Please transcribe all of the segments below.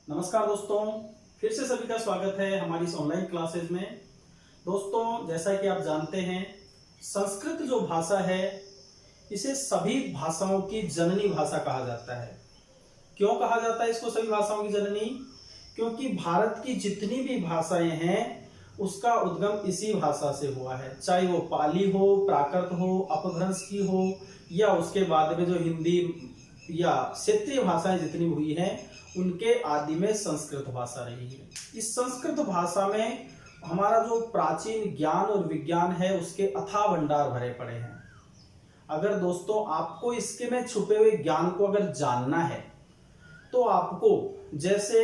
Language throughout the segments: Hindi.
नमस्कार दोस्तों, फिर से सभी का स्वागत है हमारी इस ऑनलाइन क्लासेज में। दोस्तों, जैसा कि आप जानते हैं, संस्कृत जो भाषा है इसे सभी भाषाओं की जननी भाषा कहा जाता है। क्यों कहा जाता है इसको सभी भाषाओं की जननी? क्योंकि भारत की जितनी भी भाषाएं हैं उसका उद्गम इसी भाषा से हुआ है, चाहे वो पाली हो, प्राकृत हो, अपभ्रंश की हो या उसके बाद में जो हिंदी या क्षेत्रीय भाषाएं जितनी हुई हैं उनके आदि में संस्कृत भाषा रही है। इस संस्कृत भाषा में हमारा जो प्राचीन ज्ञान और विज्ञान है उसके अथाह भंडार भरे पड़े हैं। अगर दोस्तों आपको इसके में छुपे हुए ज्ञान को अगर जानना है तो आपको जैसे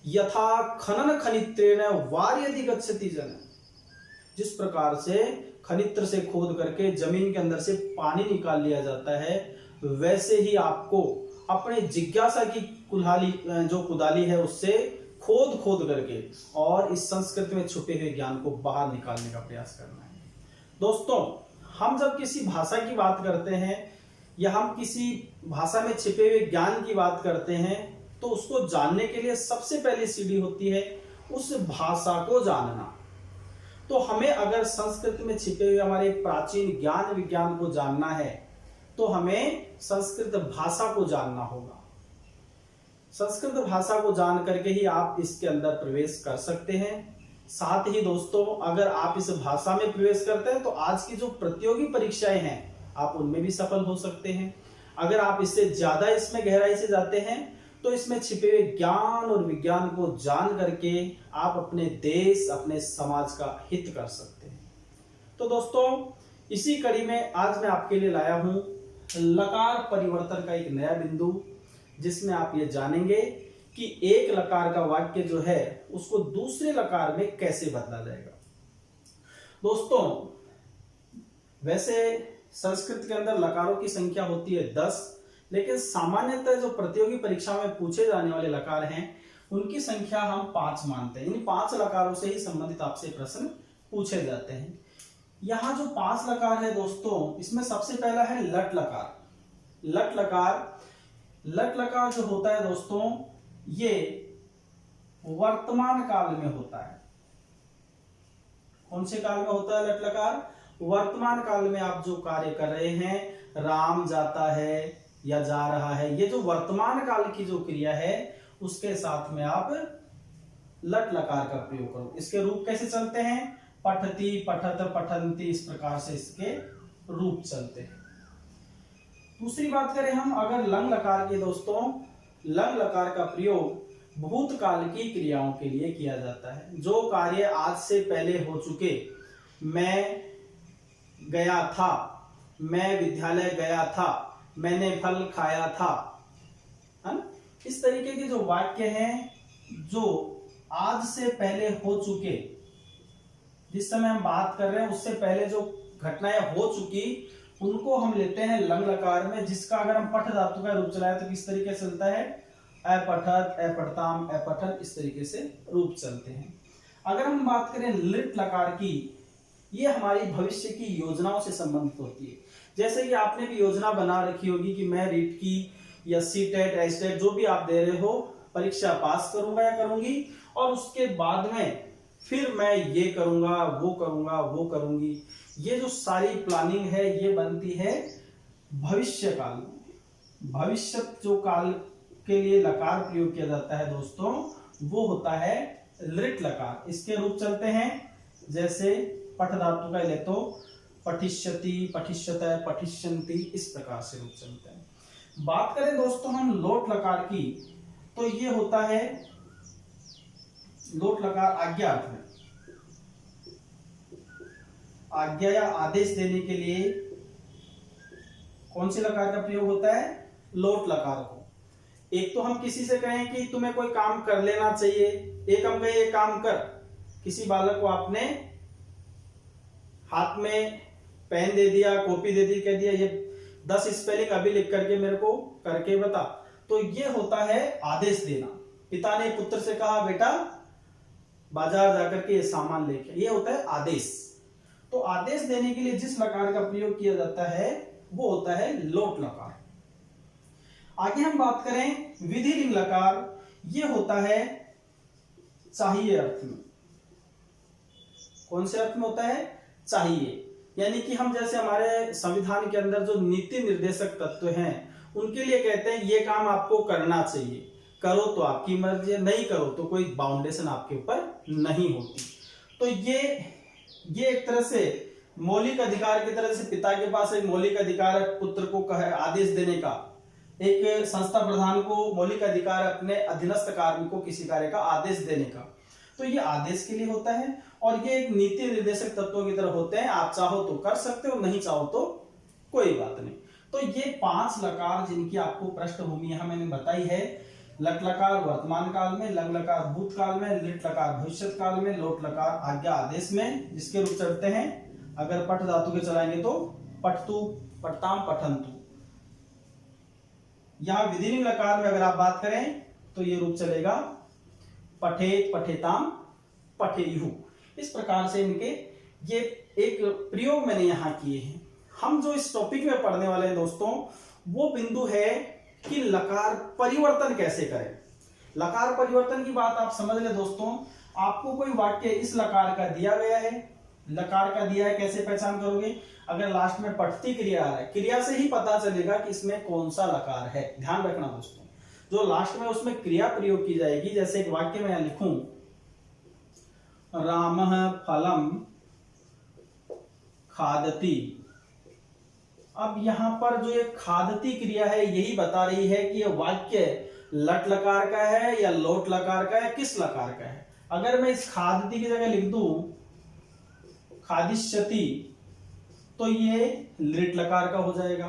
यथा खनन खनित्रेण वार्यदि गच्छति जन, जिस प्रकार से खनित्र से खोद करके जमीन के अंदर से पानी निकाल लिया जाता है, वैसे ही आपको अपने जिज्ञासा की कुदाली है उससे खोद खोद करके और इस संस्कृत में छुपे हुए ज्ञान को बाहर निकालने का प्रयास करना है। दोस्तों, हम जब किसी भाषा की बात करते हैं या हम किसी भाषा में छिपे हुए ज्ञान की बात करते हैं तो उसको जानने के लिए सबसे पहली सीढ़ी होती है उस भाषा को जानना। तो हमें अगर संस्कृत में छिपे हुए हमारे प्राचीन ज्ञान विज्ञान को जानना है तो हमें संस्कृत भाषा को जानना होगा। संस्कृत भाषा को जान करके ही आप इसके अंदर प्रवेश कर सकते हैं। साथ ही दोस्तों, अगर आप इस भाषा में प्रवेश करते हैं तो आज की जो प्रतियोगी परीक्षाएं हैं आप उनमें भी सफल हो सकते हैं। अगर आप इससे ज्यादा इसमें गहराई से जाते हैं तो इसमें छिपे हुए ज्ञान और विज्ञान को जान करके आप अपने देश, अपने समाज का हित कर सकते हैं। तो दोस्तों, इसी कड़ी में आज मैं आपके लिए लाया हूं लकार परिवर्तन का एक नया बिंदु, जिसमें आप ये जानेंगे कि एक लकार का वाक्य जो है उसको दूसरे लकार में कैसे बदला जाएगा। दोस्तों, वैसे संस्कृत के अंदर लकारों की संख्या होती है 10, लेकिन सामान्यतः जो प्रतियोगी परीक्षा में पूछे जाने वाले लकार हैं उनकी संख्या हम 5 मानते हैं। इन 5 लकारों से ही संबंधित आपसे प्रश्न पूछे जाते हैं। यहाँ जो 5 लकार है दोस्तों, इसमें सबसे पहला है लट लकार। लट लकार जो होता है दोस्तों, ये वर्तमान काल में होता है। कौन से काल में होता है लट लकार? वर्तमान काल में आप जो कार्य कर रहे हैं, राम जाता है या जा रहा है, ये जो वर्तमान काल की जो क्रिया है उसके साथ में आप लट लकार का प्रयोग करो। इसके रूप कैसे चलते हैं? पठति, पठत, पठन्ति, इस प्रकार से इसके रूप चलते हैं। दूसरी बात करें हम अगर लंग लकार की, दोस्तों, लंग लकार का प्रयोग भूतकाल की क्रियाओं के लिए किया जाता है। जो कार्य आज से पहले हो चुके, मैं गया था, मैं विद्यालय गया था, मैंने फल खाया था, है ना? इस तरीके के जो वाक्य हैं जो आज से पहले हो चुके, जिस समय हम बात कर रहे हैं उससे पहले जो घटनाएं हो चुकी, उनको हम लेते हैं लंग लकार में, जिसका अगर हम पठ धातु का रूप चलाए तो किस तरीके से चलता है? अपठत, अपठताम, अपठन, इस तरीके से रूप चलते हैं। अगर हम बात करें लिट लकार की, ये हमारी भविष्य की योजनाओं से संबंधित होती है। जैसे कि आपने भी योजना बना रखी होगी कि मैं रीट की या सीटेट, एस्टेट जो भी आप दे रहे हो परीक्षा पास करूंगा या करूंगी, और उसके बाद में फिर मैं ये करूंगा, वो करूंगा, वो करूंगी। ये जो सारी प्लानिंग है ये बनती है भविष्य काल में। भविष्य जो काल के लिए लकार प्रयोग किया जाता है दोस्तों, वो होता है लिट लकार। इसके रूप चलते हैं जैसे पठ धातु का ले तो पठिष्यति, पठिष्यतः, पठिष्यन्ति, इस प्रकार से रूप चलते हैं। बात करें दोस्तों हम लोट लकार की, तो ये होता है लोट लकार आज्ञा अर्थ में। आज्ञा या आदेश देने के लिए कौन से लकार का प्रयोग होता है? लोट लकार को। एक तो हम किसी से कहें कि तुम्हें कोई काम कर लेना चाहिए, एक हम कहें ये काम कर। किसी बालक को आपने हाथ में पेन दे दिया, कॉपी दे दी, कह दिया ये 10 स्पेलिंग अभी लिख करके मेरे को करके बता, तो ये होता है आदेश देना। पिता ने पुत्र से कहा बेटा बाजार जाकर के ये सामान लेके, ये होता है आदेश। तो आदेश देने के लिए जिस लकार का प्रयोग किया जाता है वो होता है लोट लकार। आगे हम बात करें विधि लिंग लकार। ये होता है चाहिए अर्थ में। कौन से अर्थ में होता है? चाहिए। यानी कि हम जैसे हमारे संविधान के अंदर जो नीति निर्देशक तत्व हैं उनके लिए कहते हैं ये काम आपको करना चाहिए, करो तो आपकी मर्जी है, नहीं करो तो कोई बाउंडेशन आपके ऊपर नहीं होती। तो ये एक तरह से मौलिक अधिकार की तरह से पिता के पास एक मौलिक अधिकार है पुत्र को आदेश देने का, एक संस्था प्रधान को मौलिक अधिकार अपने अधीनस्थ कार्मिकों को किसी कार्य का आदेश देने का। तो ये आदेश के लिए होता है और ये एक नीति निर्देशक तत्वों की तरह होते हैं। आप चाहो तो कर सकते हो, नहीं चाहो तो कोई बात नहीं। तो ये 5 लकार जिनकी आपको पृष्ठभूमि यहां मैंने बताई है, लट लकार वर्तमान काल में, लंग लकार भूतकाल में, लिट लकार भविष्य काल में, लोट लकार आज्ञा आदेश में, जिसके रूप चलते हैं अगर पठ धातु के चलाएंगे तो पठतु, पठताम, पठंतु। यहां विधिलिंग लकार में अगर आप बात करें तो ये रूप चलेगा पठेत, पठेताम, पठेयु। इस प्रकार से इनके ये एक प्रयोग मैंने यहां किए हैं। हम जो इस टॉपिक में पढ़ने वाले हैं दोस्तों, वो बिंदु है कि लकार परिवर्तन कैसे करें। लकार परिवर्तन की बात आप समझ ले दोस्तों। आपको कोई वाक्य इस लकार का दिया गया है, लकार का दिया है, कैसे पहचान करोगे? अगर लास्ट में पठती क्रिया आ रहा है, क्रिया से ही पता चलेगा कि इसमें कौन सा लकार है। ध्यान रखना दोस्तों, जो लास्ट में उसमें क्रिया प्रयोग की जाएगी, जैसे एक वाक्य में यहां लिखूं रामः फलम खादति। अब यहां पर जो ये खादति क्रिया है यही बता रही है कि ये वाक्य लट लकार का है या लोट लकार का है, किस लकार का है। अगर मैं इस खादति की जगह लिख दूं खादिष्यति तो ये लिट लकार का हो जाएगा।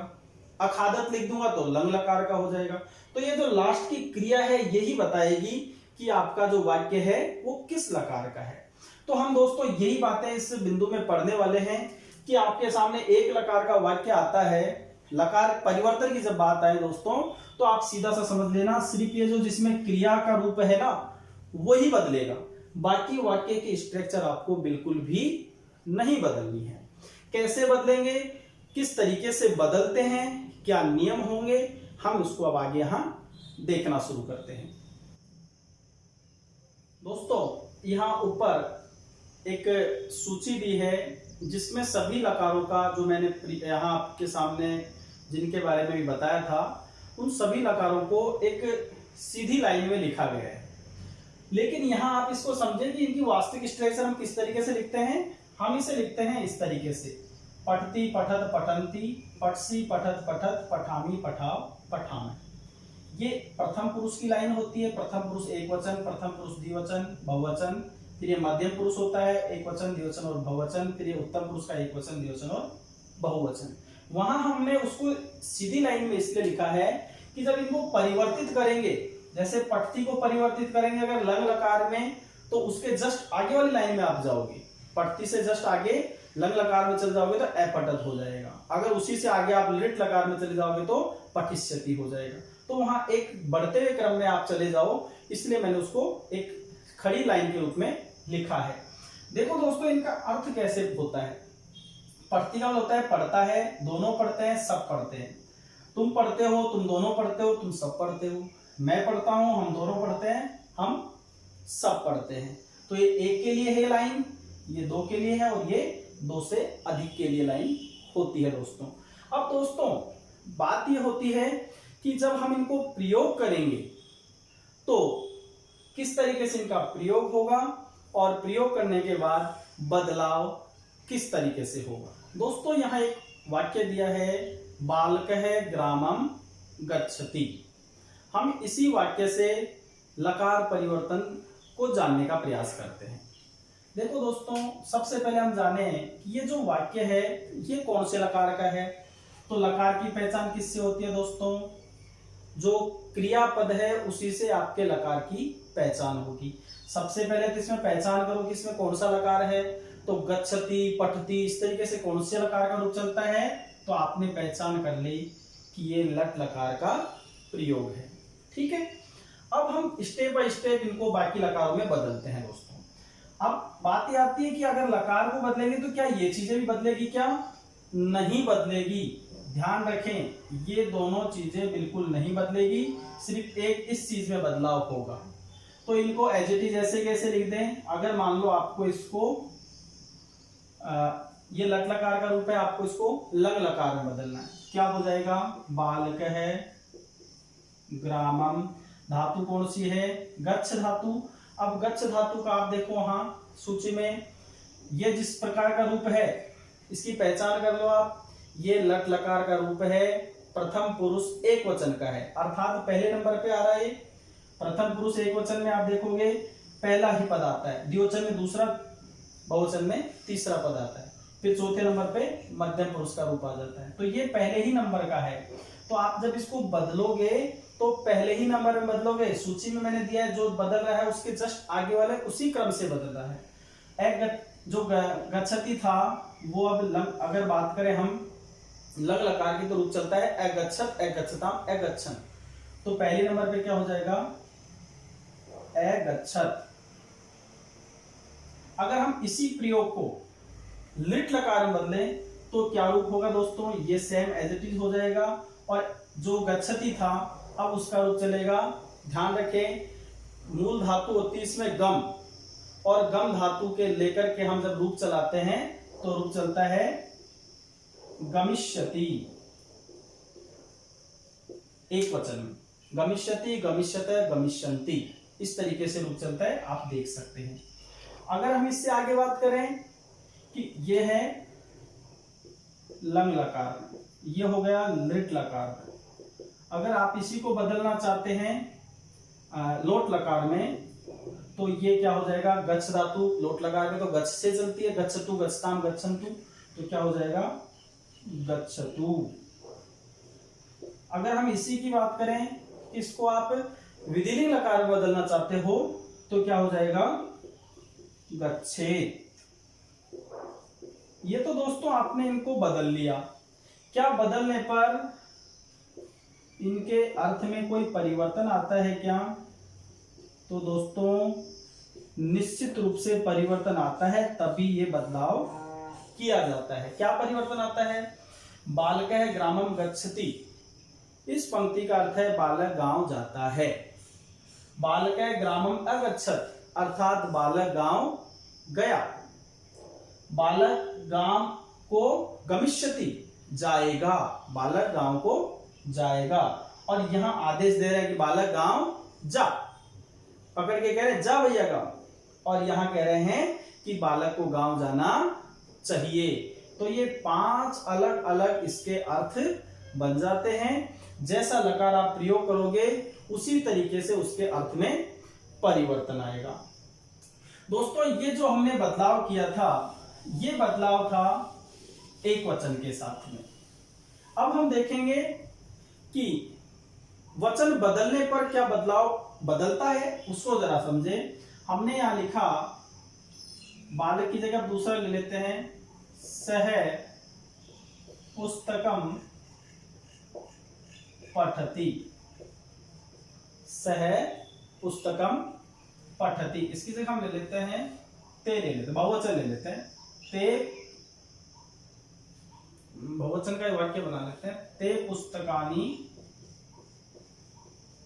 अखादत लिख दूंगा तो लंग लकार का हो जाएगा। तो ये जो लास्ट की क्रिया है यही बताएगी कि आपका जो वाक्य है वो किस लकार का है। तो हम दोस्तों यही बातें इस बिंदु में पढ़ने वाले हैं कि आपके सामने एक लकार का वाक्य आता है, लकार परिवर्तन की जब बात आए दोस्तों तो आप सीधा सा समझ लेना, सिर्फ ये जो जिसमें क्रिया का रूप है ना वही बदलेगा, बाकी वाक्य की स्ट्रक्चर आपको बिल्कुल भी नहीं बदलनी है। कैसे बदलेंगे, किस तरीके से बदलते हैं, क्या नियम होंगे, हम उसको अब आगे यहां देखना शुरू करते हैं। दोस्तों यहां ऊपर एक सूची दी है जिसमें सभी लकारों का जो मैंने यहां आपके सामने जिनके बारे में भी बताया था उन सभी लकारों को एक सीधी लाइन में लिखा गया है। लेकिन यहां आप इसको समझें कि इनकी वास्तविक स्ट्रक्चर हम किस तरीके से लिखते हैं। हम इसे लिखते हैं इस तरीके से, पठती, पठत, पठंती, पठसी, पठत, पठत, पठामी, पठाव, पठाम। ये प्रथम पुरुष की लाइन होती है। प्रथम पुरुष एक वचन, प्रथम पुरुष द्विवचन, बहुवचन, फिर ये मध्यम पुरुष होता है एक वचन, द्विवचन और बहुवचन, फिर ये उत्तम पुरुष का एक वचन, द्विवचन और बहुवचन। वहां हमने उसको सीधी लाइन में इसलिए लिखा है कि जब इनको परिवर्तित करेंगे, जैसे पठती को परिवर्तित करेंगे अगर लंग लकार में तो उसके जस्ट आगे वाली लाइन में आप जाओगे, पठती से जस्ट आगे लंग लकार में चल जाओगे तो अपठत हो जाएगा। अगर उसी से आगे आप लिट लकार में चले जाओगे तो पठिष्यति हो जाएगा। तो वहां एक बढ़ते हुए क्रम में आप चले जाओ, इसलिए मैंने उसको एक खड़ी लाइन के रूप में लिखा है। देखो दोस्तों इनका अर्थ कैसे होता है। पठती का होता है पढ़ता है, दोनों पढ़ते हैं, सब पढ़ते हैं। तुम पढ़ते हो, तुम दोनों पढ़ते हो, तुम सब पढ़ते हो। मैं पढ़ता हूं, हम दोनों पढ़ते हैं, हम सब पढ़ते हैं। तो ये एक के लिए है लाइन, ये दो के लिए है और ये दो से अधिक के लिए लाइन होती है दोस्तों। अब दोस्तों बात ये होती है कि जब हम इनको प्रयोग करेंगे तो किस तरीके से इनका प्रयोग होगा और प्रयोग करने के बाद बदलाव किस तरीके से होगा। दोस्तों यहां एक वाक्य दिया है, बालकः ग्रामम गच्छति। हम इसी वाक्य से लकार परिवर्तन को जानने का प्रयास करते हैं। देखो दोस्तों सबसे पहले हम जाने कि ये जो वाक्य है ये कौन से लकार का है। तो लकार की पहचान किससे होती है दोस्तों, जो क्रियापद है उसी से आपके लकार की पहचान होगी। सबसे पहले तो इसमें पहचान करो कि इसमें कौन सा लकार है। तो गच्छति, पठती, इस तरीके से कौन से लकार का रूप चलता है, तो आपने पहचान कर ली कि ये लट लकार का प्रयोग है। ठीक है, अब हम स्टेप बाय स्टेप इनको बाकी लकारों में बदलते हैं दोस्तों। अब बात ये आती है कि अगर लकार को बदलेंगे तो क्या ये चीजें भी बदलेगी, क्या नहीं बदलेगी। ध्यान रखें ये दोनों चीजें बिल्कुल नहीं बदलेगी, सिर्फ एक इस चीज में बदलाव होगा। तो इनको एज इट इज ऐसे कैसे लिख दें, अगर मान लो आपको इसको ये लट लकार का रूप है, आपको इसको लग लकार में बदलना है, क्या हो जाएगा, बालक है, ग्रामम, धातु कौन सी है, गच्छ धातु। अब गच्छ धातु का आप देखो वहां सूची में ये जिस प्रकार का रूप है इसकी पहचान कर लो आप, ये लट लकार का रूप है, प्रथम पुरुष एक वचन का है, अर्थात पहले नंबर पे आ रहा है। प्रथम पुरुष एक वचन में आप देखोगे पहला ही पद आता है, द्विवचन में दूसरा, बहुवचन में तीसरा पद आता है, फिर चौथे नंबर पे मध्यम पुरुष का रूप आ जाता है। तो ये पहले ही नंबर का है, तो आप जब इसको बदलोगे तो पहले ही नंबर में बदलोगे। सूची में मैंने दिया है जो बदल रहा है उसके जस्ट आगे वाले उसी क्रम से बदल रहा है। जो गच्छति था वो अब अगर बात करें हम लग लकार की तो रूप चलता है अगच्छत, अगच्छताम, अगच्छन। तो पहले नंबर पे क्या हो जाएगा, अगच्छत। अगर हम इसी प्रयोग को लिट लकार में बदलें तो क्या रूप होगा दोस्तों, ये सेम एज इट इज हो जाएगा, और जो गच्छति था अब उसका रूप चलेगा। ध्यान रखें मूल धातु होती है इसमें गम, और गम धातु के लेकर के हम जब रूप चलाते हैं तो रूप चलता है गमिष्यति, एक वचन में गमिष्यति, गमिष्यते, गमिष्यन्ति, इस तरीके से रूप चलता है, आप देख सकते हैं। अगर हम इससे आगे बात करें कि ये है लंग लकार, ये हो गया लिट लकार। अगर आप इसी को बदलना चाहते हैं लोट लकार में तो ये क्या हो जाएगा, गच्छ धातु लोट लकार में तो गच्छ से चलती है, गच्छतु, गच्छताम, गच्छन्तु, तो क्या हो जाएगा गच्छतु। अगर हम इसी की बात करें, इसको आप विधिलिंग लकार में बदलना चाहते हो तो क्या हो जाएगा गच्छेत। ये तो दोस्तों आपने इनको बदल लिया, क्या बदलने पर इनके अर्थ में कोई परिवर्तन आता है क्या, तो दोस्तों निश्चित रूप से परिवर्तन आता है, तभी ये बदलाव किया जाता है। क्या परिवर्तन आता है, बालकः ग्रामम गच्छति, इस पंक्ति का अर्थ है बालक गांव जाता है। बालकः ग्रामम अगच्छत, अर्थात बालक गांव गया। बालक गांव को गमिष्यति, जाएगा, बालक गांव को जाएगा, और यहां आदेश दे रहा है कि बालक गांव जा, पकड़ के कह रहे हैं जा भैया गांव, और यहां कह रहे हैं कि बालक को गांव जाना चाहिए। तो ये 5 अलग अलग इसके अर्थ बन जाते हैं। जैसा लकार आप प्रयोग करोगे उसी तरीके से उसके अर्थ में परिवर्तन आएगा। दोस्तों ये जो हमने बदलाव किया था, ये बदलाव था एक वचन के साथ में। अब हम देखेंगे कि वचन बदलने पर क्या बदलाव बदलता है, उसको जरा समझे। हमने यहां लिखा बालक की जगह दूसरा ले लेते हैं, सह पुस्तकम पठति, सह पुस्तकम पठति। इसकी जगह हम ले लेते हैं ते, ले लेते हैं बहुवचन ले लेते हैं, ते बहुवचन का वाक्य बना लेते हैं, ते पुस्तकानि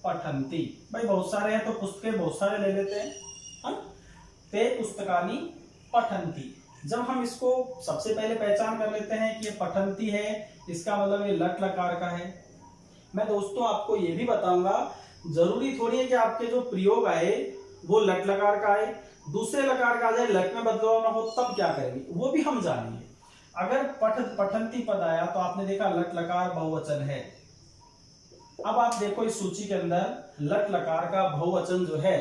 पठन्ति। भाई बहुत सारे हैं तो पुस्तकें बहुत सारे ले लेते हैं, ते पुस्तकानि पठन्ति। जब हम इसको सबसे पहले पहचान कर लेते हैं कि ये पठन्ति है, इसका मतलब ये लट लकार का है। मैं दोस्तों आपको ये भी बताऊंगा, जरूरी थोड़ी है कि आपके जो प्रयोग आए वो लट लकार का आए, दूसरे लकार का आ जाए, लट में बदलाव ना हो, तब क्या करेंगे वो भी हम जानेंगे। अगर पठन्ति पद आया तो आपने देखा लट लकार बहुवचन है। अब आप देखो इस सूची के अंदर लट लकार का बहुवचन जो है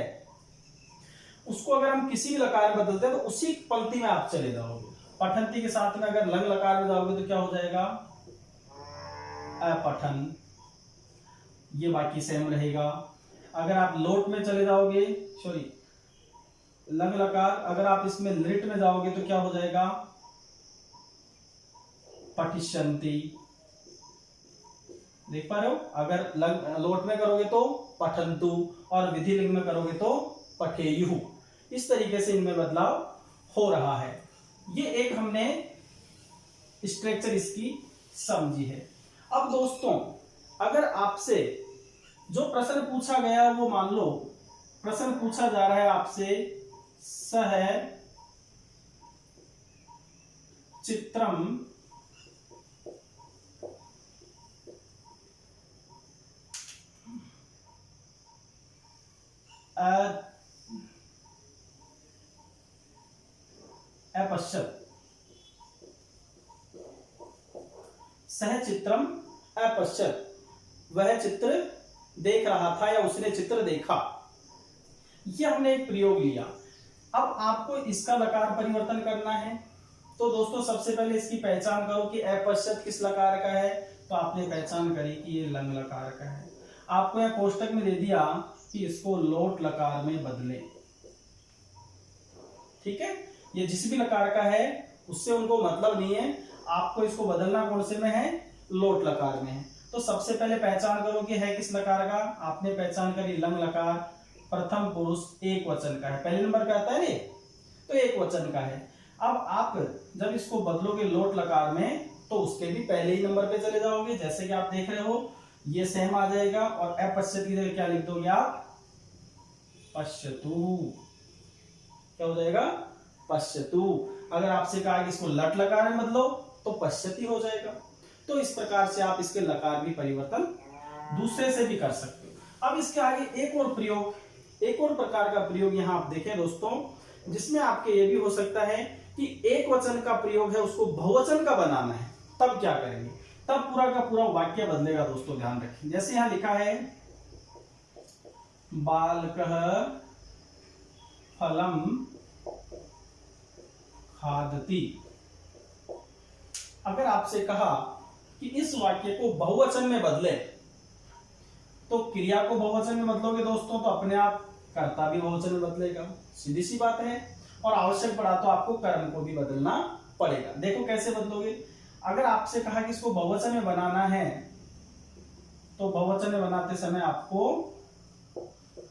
उसको अगर हम किसी भी लकार में बदलते हैं तो उसी पंक्ति में आप चले जाओगे। पठन्ति के साथ में अगर लंग लकार में जाओगे तो क्या हो जाएगा अपठन, ये बाकी सेम रहेगा। अगर आप लोट में चले जाओगे, सॉरी लंग लकार, अगर आप इसमें लिट में जाओगे तो क्या हो जाएगा पठिष्यन्ति। देख पा रहे हो, अगर लोट में करोगे तो पठन्तु और विधि लिंग में करोगे तो पठेयुः। इस तरीके से इनमें बदलाव हो रहा है। ये एक हमने स्ट्रक्चर इसकी समझी है। अब दोस्तों, अगर आपसे जो प्रश्न पूछा गया वो मान लो प्रश्न पूछा जा रहा है आपसे, सह चित्रम अपश्यत, सह चित्रम अपश्यत, वह चित्र देख रहा था या उसने चित्र देखा। यह हमने एक प्रयोग लिया। अब आपको इसका लकार परिवर्तन करना है। तो दोस्तों सबसे पहले इसकी पहचान करो कि अपश्यत किस लकार का है। तो आपने पहचान करी कि ये लंग लकार का है। आपको यह कोष्टक में दे दिया कि इसको लोट लकार में बदले। ठीक है, ये जिस भी लकार का है उससे उनको मतलब नहीं है, आपको इसको बदलना कौन से में है, लोट लकार में है। तो सबसे पहले पहचान करो कि है किस लकार का। आपने पहचान करी लंग लकार, प्रथम पुरुष एक वचन का है, पहले नंबर पे आता है रे, तो एक वचन का है। अब आप जब इसको बदलोगे लोट लकार में तो उसके भी पहले ही नंबर पे चले जाओगे। जैसे कि आप देख रहे हो ये सेम आ जाएगा और अपश्यत की जगह क्या लिख दोगे आप, पश्यतु। क्या हो जाएगा, पश्यतु। अगर आपसे कहा कि इसको लट लकार में बदलो तो पश्यति हो जाएगा। तो इस प्रकार से आप इसके लकार भी परिवर्तन दूसरे से भी कर सकते हो। अब इसके आगे एक और प्रयोग, एक और प्रकार का प्रयोग यहां आप देखें दोस्तों, जिसमें आपके ये भी हो सकता है कि एक वचन का प्रयोग है उसको बहुवचन का बनाना है। तब क्या करेंगे, तब पूरा का पूरा वाक्य बदलेगा दोस्तों, ध्यान रखें। जैसे यहां लिखा है बालकः फलम खादति। अगर आपसे कहा कि इस वाक्य को बहुवचन में बदले तो क्रिया को बहुवचन में बदलोगे दोस्तों तो अपने आप कर्ता भी बहुवचन में बदलेगा, सीधी सी बात है। और आवश्यक पड़ा तो आपको कर्म को भी बदलना पड़ेगा। देखो कैसे बदलोगे। अगर आपसे कहा कि इसको बहुवचन में बनाना है तो बहुवचन में बनाते समय आपको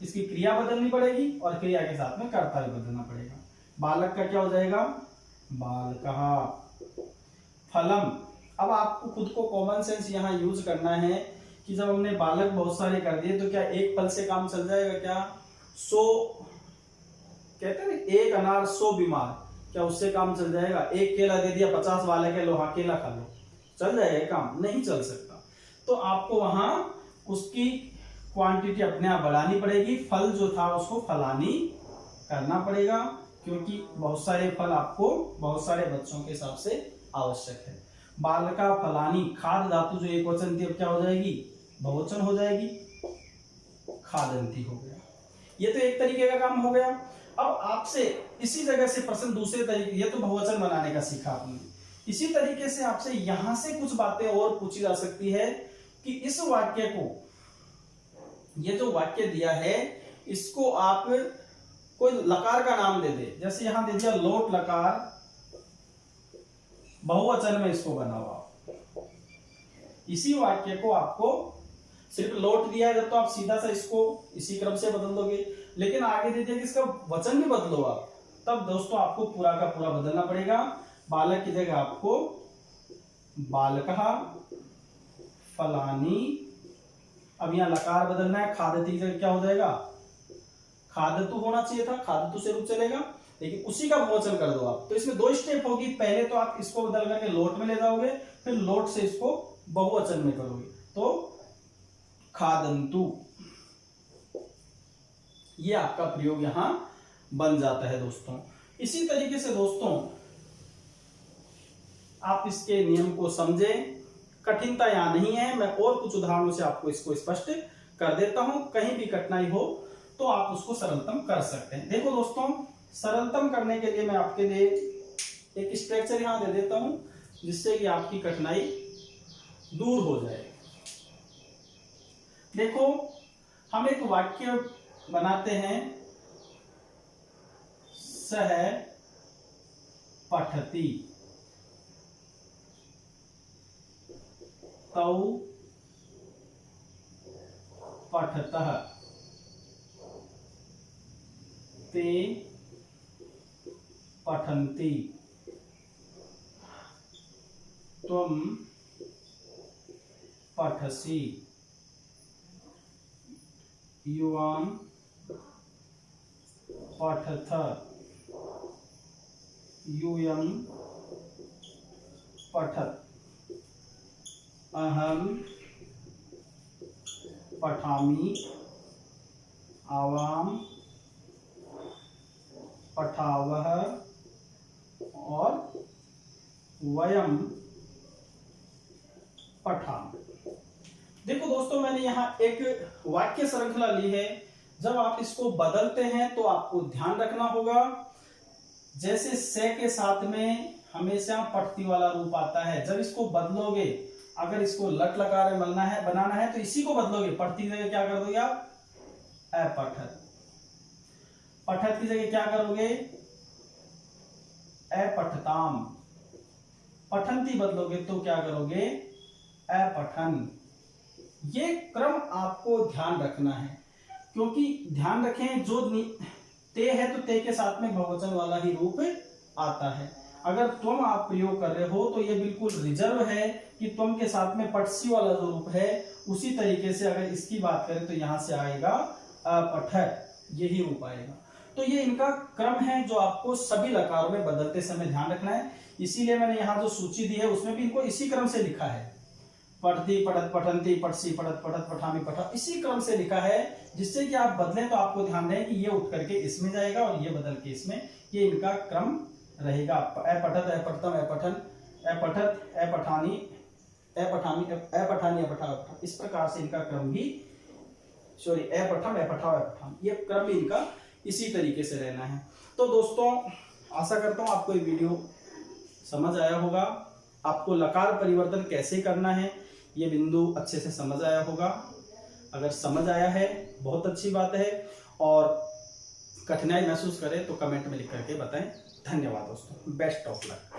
इसकी क्रिया बदलनी पड़ेगी और क्रिया के साथ में कर्ता भी बदलना पड़ेगा। बालक का क्या हो जाएगा, बालकः। फलम, अब आपको खुद को कॉमन सेंस यहाँ यूज करना है कि जब हमने बालक बहुत सारे कर दिए तो क्या एक फल से काम चल जाएगा क्या। 100 कहते हैं एक अनार 100 बीमार, क्या उससे काम चल जाएगा। एक केला दे दिया 50 बालक है, लो हाँ केला खा लो, चल जाएगा काम, नहीं चल सकता। तो आपको वहां उसकी क्वांटिटी अपने आप बढ़ानी पड़ेगी, फल जो था उसको फलानी करना पड़ेगा, क्योंकि बहुत सारे फल आपको बहुत सारे बच्चों के हिसाब से आवश्यक है। बालका फलानी, खाद धातु जो एक वचन थी अब क्या हो जाएगी, बहुवचन हो जाएगी, खादंती हो गया। ये तो एक तरीके का काम हो गया। अब आपसे इसी जगह से प्रश्न दूसरे तरीके, ये तो बहुवचन बनाने का सीखा आपने, इसी तरीके से आपसे यहां से कुछ बातें और पूछी जा सकती है कि इस वाक्य को, ये जो वाक्य दिया है इसको आप कोई लकार का नाम दे दे। जैसे यहां दे दिया लोट लकार, बहुवचन में इसको बनाओ आप। इसी वाक्य को आपको सिर्फ लोट दिया है जब तो आप सीधा सा इसको इसी क्रम से बदल दोगे, लेकिन आगे दे दिया कि इसका वचन भी बदलो आप, तब दोस्तों आपको पूरा का पूरा बदलना पड़ेगा। बालक की जगह आपको बालकः फलानी, अब यहां लकार बदलना है, खादती की जगह क्या हो जाएगा, खादतु होना चाहिए था, खादतु से रूप चलेगा, लेकिन उसी का बहुवचन कर दो आप। तो इसमें दो स्टेप होगी, पहले तो आप इसको बदल करके लोट में ले जाओगे, फिर लोट से इसको बहुवचन में करोगे, तो खादंतु, ये आपका प्रयोग यहां बन जाता है दोस्तों। इसी तरीके से दोस्तों आप इसके नियम को समझें, कठिनता यहां नहीं है। मैं और कुछ उदाहरणों से आपको इसको स्पष्ट कर देता हूं, कहीं भी कठिनाई हो तो आप उसको सरलतम कर सकते हैं। देखो दोस्तों, सरलतम करने के लिए मैं आपके लिए एक स्ट्रक्चर यहां दे देता हूं जिससे कि आपकी कठिनाई दूर हो जाए। देखो हम एक वाक्य बनाते हैं, सह पठति तौ पठतः ते पठन्ति त्वं पठसी, युवाम पठथ, यूयम पठत, अहम पठामि, आवाम पठावह और वयम पठाम। देखो दोस्तों, मैंने यहाँ एक वाक्य श्रृंखला ली है। जब आप इसको बदलते हैं तो आपको ध्यान रखना होगा, जैसे से के साथ में हमेशा पठती वाला रूप आता है। जब इसको बदलोगे, अगर इसको लट लकार बनाना है तो इसी को बदलोगे। पठती की जगह क्या कर दोगे आप? अपठत। पठत की जगह क्या करोगे? अपठताम। पठंती बदलोगे तो क्या करोगे? अपठन। ये क्रम आपको ध्यान रखना है, क्योंकि ध्यान रखें जो ते है तो ते के साथ में बहुवचन वाला ही रूप आता है। अगर तुम आप प्रयोग कर रहे हो तो ये बिल्कुल रिजर्व है कि तुम के साथ में पठसी वाला जो रूप है उसी तरीके से अगर इसकी बात करें तो यहां से आएगा अपठत, यही रूप आएगा। तो ये इनका क्रम है जो आपको सभी लकारों में बदलते समय ध्यान रखना है। इसीलिए मैंने यहाँ जो सूची दी है उसमें भी इनको इसी क्रम से लिखा है। पठती, पठत, पठंती, पठसी, पठत, पठत, पठामी, पठा, इसी क्रम से लिखा है, जिससे कि आप बदलें तो आपको ध्यान रहे कि ये उठ करके इसमें जाएगा और ये बदल के इसमें, ये इनका क्रम रहेगा। अपठत, अपठतम, अपठन, अपठत, अपठानी, अपठामी, अपठानी, अपठा, इस प्रकार से इनका क्रम भी, सॉरी, अपठम, अपठा, अपठाम, ये क्रम भी इनका इसी तरीके से रहना है। तो दोस्तों, आशा करता हूं आपको ये वीडियो समझ आया होगा। आपको लकार परिवर्तन कैसे करना है ये बिंदु अच्छे से समझ आया होगा। अगर समझ आया है बहुत अच्छी बात है, और कठिनाई महसूस करें तो कमेंट में लिख करके बताएं। धन्यवाद दोस्तों, बेस्ट ऑफ लक।